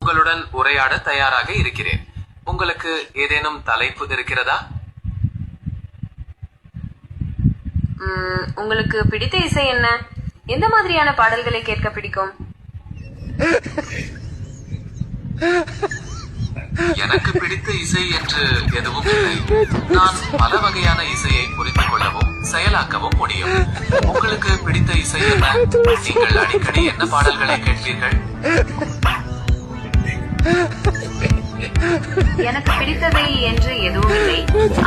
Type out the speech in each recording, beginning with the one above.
உங்களுடன் உரையாட தயாராக இருக்கிறேன். உங்களுக்கு ஏதேனும் தலைப்பு இருக்கிறதா? உங்களுக்கு பிடித்த இசை என்ன? எந்த மாதிரியான பாடல்களை கேட்க பிடிக்கும்? எனக்கு பிடித்த இசை என்று எதுவும் இல்லை. நான் பல வகையான இசையை புரிந்து கொள்ளவும் செயலாக்கவும் முடியும். உங்களுக்கு பிடித்த இசை என்ன? நீங்கள் அடிக்கடி என்ன பாடல்களை கேட்பீர்கள்? எனக்கு பிடித்தவை என்று எதுவும் இல்லை.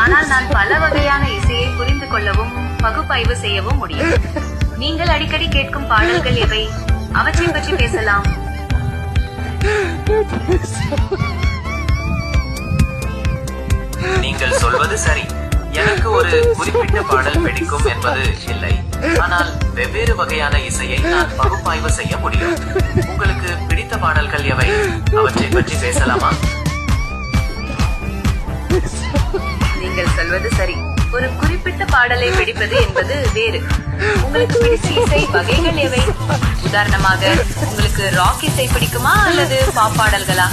ஆனால் நான் பல வகையான இசையை புரிந்து கொள்ளவும் பகுப்பாய்வு செய்யவும் முடியும். நீங்கள் அடிக்கடி கேட்கும் பாடல்கள் எவை? அவற்றை பற்றி பேசலாம். நீங்கள் சொல்வது சரி. எனக்கு ஒரு குறிப்பிட்ட பாடல் பிடிக்கும் என்பது இல்லை. ஆனால் வெவ்வேறு வகையான இசையை நான் பகுப்பாய்வு செய்ய முடியும். உங்களுக்கு பிடித்த பாடல்கள் எவை? அவற்றை பற்றி பேசலாமா? நீங்கள் சொல்வது சரி. ஒரு குறிப்பிட்ட பாடலை பிடிப்பது என்பது வேறு. உங்களுக்கு பிடித்த இசை வகைகள் எவை? உதாரணமாக, உங்களுக்கு ராக் இசை பிடிக்குமா அல்லது பாப் பாடல்களா?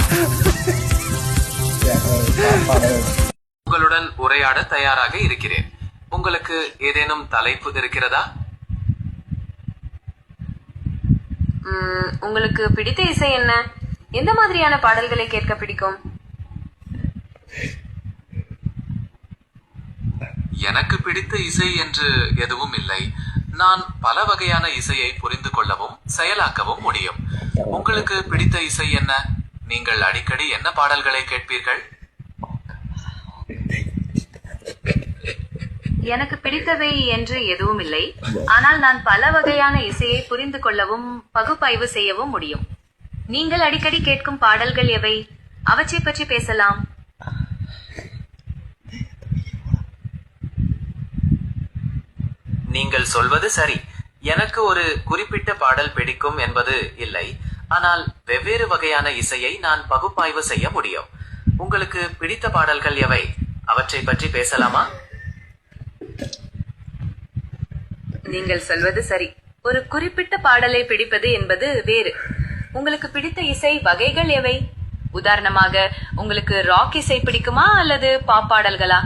உங்களுடன் உரையாட தயாராக இருக்கிறேன். உங்களுக்கு ஏதேனும் தலைப்பு இருக்கிறதா? உங்களுக்கு பிடித்த இசை என்ன? எந்த மாதிரியான பாடல்களை கேட்க பிடிக்கும்? எனக்கு பிடித்த இசை என்று எதுவும் இல்லை. நான் பல வகையான இசையை புரிந்து கொள்ளவும் செயலாக்கவும் முடியும். உங்களுக்கு பிடித்த இசை என்ன? நீங்கள் அடிக்கடி என்ன பாடல்களை கேட்பீர்கள்? எனக்கு பிடித்தவை என்று எதுவும் இல்லை. ஆனால் நான் பல வகையான இசையை புரிந்து கொள்ளவும் பகுப்பாய்வு செய்யவும் முடியும். நீங்கள் அடிக்கடி கேட்கும் பாடல்கள் எவை? அவற்றை பற்றி பேசலாம். நீங்கள் சொல்வது சரி. எனக்கு ஒரு குறிப்பிட்ட பாடல் பிடிக்கும் என்பது இல்லை. ஆனால் வெவ்வேறு வகையான இசையை நான் பகுப்பாய்வு செய்ய முடியும். உங்களுக்கு பிடித்த பாடல்கள் எவை? அவற்றை பற்றி பேசலாமா? நீங்கள் சொல்வது சரி. ஒரு குறிப்பிட்ட பாடலை பிடிப்பது என்பது வேறு. உங்களுக்கு பிடித்த இசை வகைகள் எவை? உதாரணமாக, உங்களுக்கு ராக் இசை பிடிக்குமா அல்லது பாப் பாடல்களா?